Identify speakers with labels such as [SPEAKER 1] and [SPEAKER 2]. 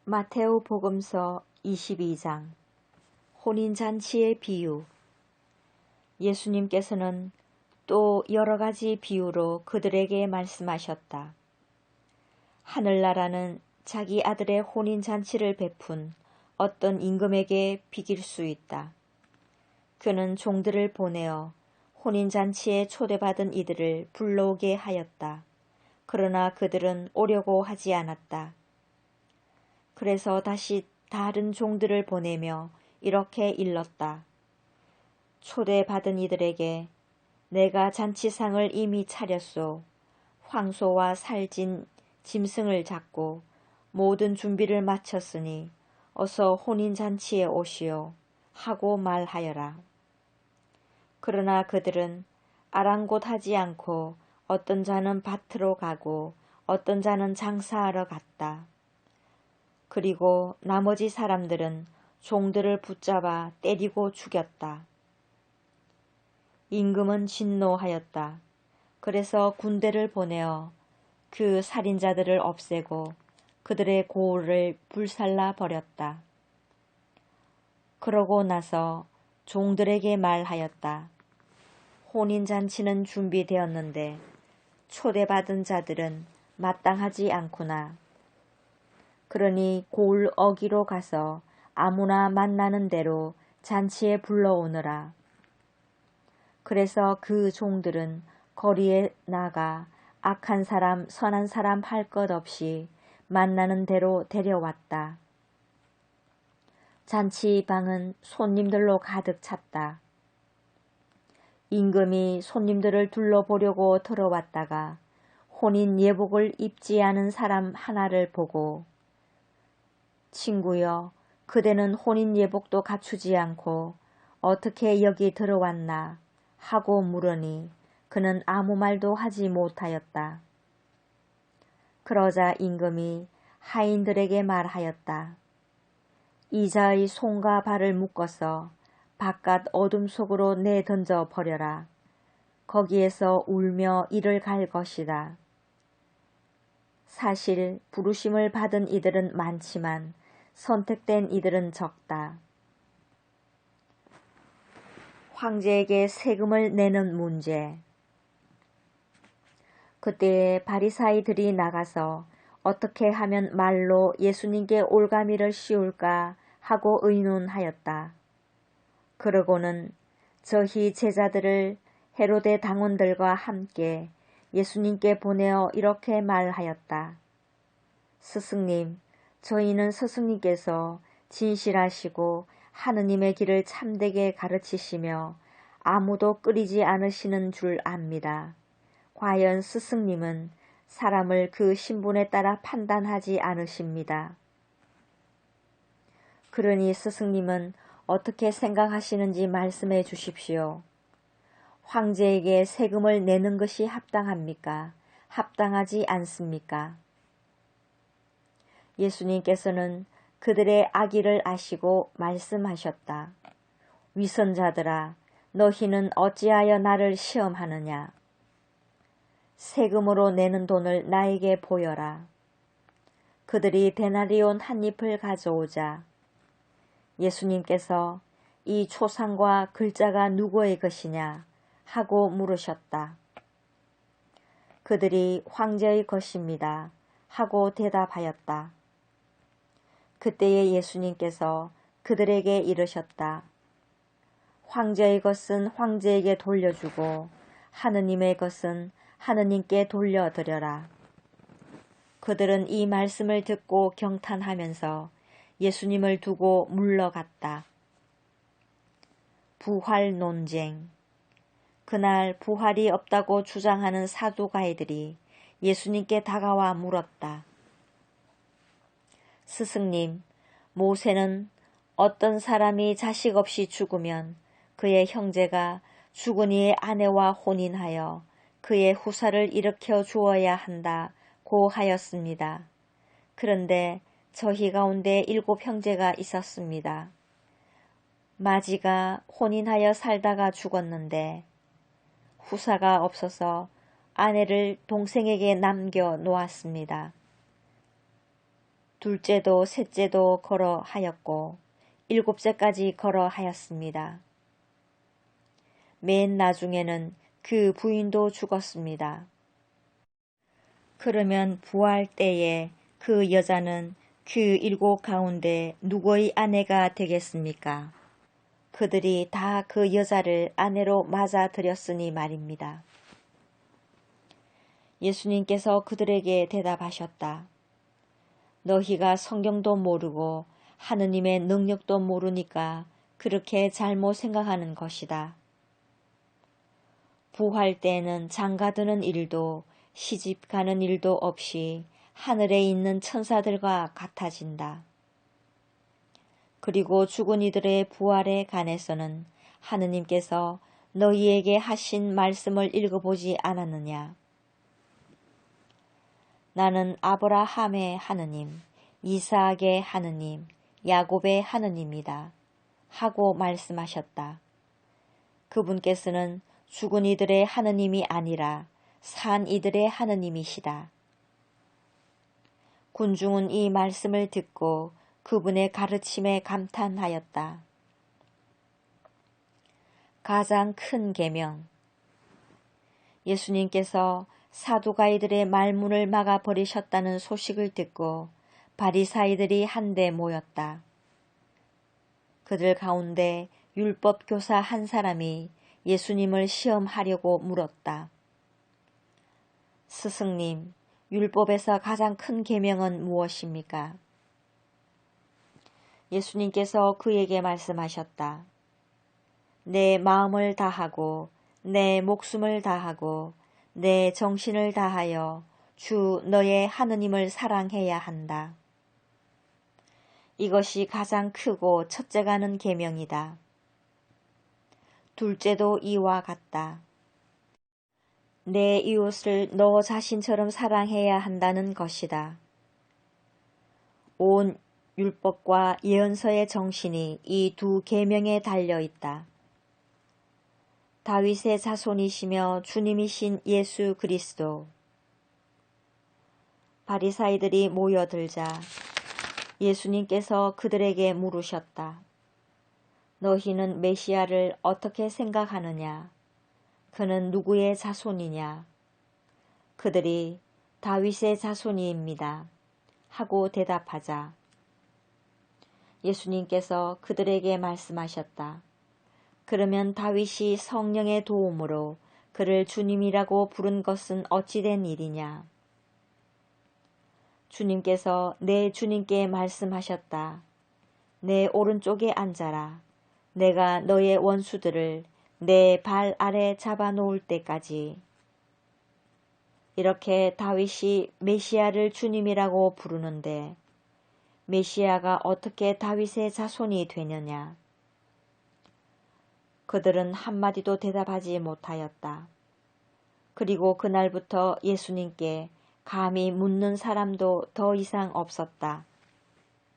[SPEAKER 1] 마테오 복음서 22장 혼인잔치의 비유. 예수님께서는 또 여러 가지 비유로 그들에게 말씀하셨다. 하늘나라는 자기 아들의 혼인잔치를 베푼 어떤 임금에게 비길 수 있다. 그는 종들을 보내어 혼인잔치에 초대받은 이들을 불러오게 하였다. 그러나 그들은 오려고 하지 않았다. 그래서 다시 다른 종들을 보내며 이렇게 일렀다. 초대받은 이들에게 내가 잔치상을 이미 차렸소. 황소와 살진 짐승을 잡고 모든 준비를 마쳤으니 어서 혼인잔치에 오시오 하고 말하여라. 그러나 그들은 아랑곳하지 않고 어떤 자는 밭으로 가고 어떤 자는 장사하러 갔다. 그리고 나머지 사람들은 종들을 붙잡아 때리고 죽였다. 임금은 진노하였다. 그래서 군대를 보내어 그 살인자들을 없애고 그들의 고을을 불살라 버렸다. 그러고 나서 종들에게 말하였다. 혼인잔치는 준비되었는데 초대받은 자들은 마땅하지 않구나. 그러니 고을 어기로 가서 아무나 만나는 대로 잔치에 불러오느라. 그래서 그 종들은 거리에 나가 악한 사람 선한 사람 할 것 없이 만나는 대로 데려왔다. 잔치방은 손님들로 가득 찼다. 임금이 손님들을 둘러보려고 들어왔다가 혼인 예복을 입지 않은 사람 하나를 보고 친구여, 그대는 혼인 예복도 갖추지 않고 어떻게 여기 들어왔나 하고 물으니 그는 아무 말도 하지 못하였다. 그러자 임금이 하인들에게 말하였다. 이자의 손과 발을 묶어서 바깥 어둠 속으로 내던져 버려라. 거기에서 울며 이를 갈 것이다. 사실 부르심을 받은 이들은 많지만 선택된 이들은 적다. 황제에게 세금을 내는 문제. 그때에 바리사이들이 나가서 어떻게 하면 말로 예수님께 올가미를 씌울까 하고 의논하였다. 그러고는 저희 제자들을 헤로데 당원들과 함께 예수님께 보내어 이렇게 말하였다. 스승님, 저희는 스승님께서 진실하시고 하느님의 길을 참되게 가르치시며 아무도 끓이지 않으시는 줄 압니다. 과연 스승님은 사람을 그 신분에 따라 판단하지 않으십니다. 그러니 스승님은 어떻게 생각하시는지 말씀해 주십시오. 황제에게 세금을 내는 것이 합당합니까? 합당하지 않습니까? 예수님께서는 그들의 악의를 아시고 말씀하셨다. 위선자들아, 너희는 어찌하여 나를 시험하느냐? 세금으로 내는 돈을 나에게 보여라. 그들이 데나리온 한 잎을 가져오자 예수님께서 이 초상과 글자가 누구의 것이냐 하고 물으셨다. 그들이 황제의 것입니다 하고 대답하였다. 그때에 예수님께서 그들에게 이르셨다. 황제의 것은 황제에게 돌려주고 하느님의 것은 하느님께 돌려드려라. 그들은 이 말씀을 듣고 경탄하면서 예수님을 두고 물러갔다. 부활 논쟁. 그날 부활이 없다고 주장하는 사두가이들이 예수님께 다가와 물었다. 스승님, 모세는 어떤 사람이 자식 없이 죽으면 그의 형제가 죽은 이의 아내와 혼인하여 그의 후사를 일으켜 주어야 한다고 하였습니다. 그런데 저희 가운데 7 형제가 있었습니다. 마지가 혼인하여 살다가 죽었는데 후사가 없어서 아내를 동생에게 남겨 놓았습니다. 둘째도 셋째도 걸어 하였고 일곱째까지 걸어 하였습니다. 맨 나중에는 그 부인도 죽었습니다. 그러면 부활 때에 그 여자는 그 일곱 가운데 누구의 아내가 되겠습니까? 그들이 다 그 여자를 아내로 맞아들였으니 말입니다. 예수님께서 그들에게 대답하셨다. 너희가 성경도 모르고 하느님의 능력도 모르니까 그렇게 잘못 생각하는 것이다. 부활 때에는 장가드는 일도 시집 가는 일도 없이 하늘에 있는 천사들과 같아진다. 그리고 죽은 이들의 부활에 관해서는 하느님께서 너희에게 하신 말씀을 읽어보지 않았느냐. 나는 아브라함의 하느님, 이삭의 하느님, 야곱의 하느님이다. 하고 말씀하셨다. 그분께서는 죽은 이들의 하느님이 아니라 산 이들의 하느님이시다. 군중은 이 말씀을 듣고 그분의 가르침에 감탄하였다. 가장 큰 계명. 예수님께서 사두가이들의 말문을 막아버리셨다는 소식을 듣고 바리사이들이 한데 모였다. 그들 가운데 율법 교사 한 사람이 예수님을 시험하려고 물었다. 스승님, 율법에서 가장 큰 계명은 무엇입니까? 예수님께서 그에게 말씀하셨다. 내 마음을 다하고 내 목숨을 다하고 내 정신을 다하여 주 너의 하느님을 사랑해야 한다. 이것이 가장 크고 첫째가는 계명이다. 둘째도 이와 같다. 내 이웃을 너 자신처럼 사랑해야 한다는 것이다. 온 율법과 예언서의 정신이 이 두 계명에 달려 있다. 다윗의 자손이시며 주님이신 예수 그리스도. 바리사이들이 모여들자 예수님께서 그들에게 물으셨다. 너희는 메시아를 어떻게 생각하느냐? 그는 누구의 자손이냐? 그들이 다윗의 자손이입니다. 하고 대답하자 예수님께서 그들에게 말씀하셨다. 그러면 다윗이 성령의 도움으로 그를 주님이라고 부른 것은 어찌된 일이냐? 주님께서 내 주님께 말씀하셨다. 내 오른쪽에 앉아라. 내가 너의 원수들을 내 발 아래 잡아놓을 때까지. 이렇게 다윗이 메시아를 주님이라고 부르는데 메시아가 어떻게 다윗의 자손이 되느냐? 그들은 한마디도 대답하지 못하였다. 그리고 그날부터 예수님께 감히 묻는 사람도 더 이상 없었다.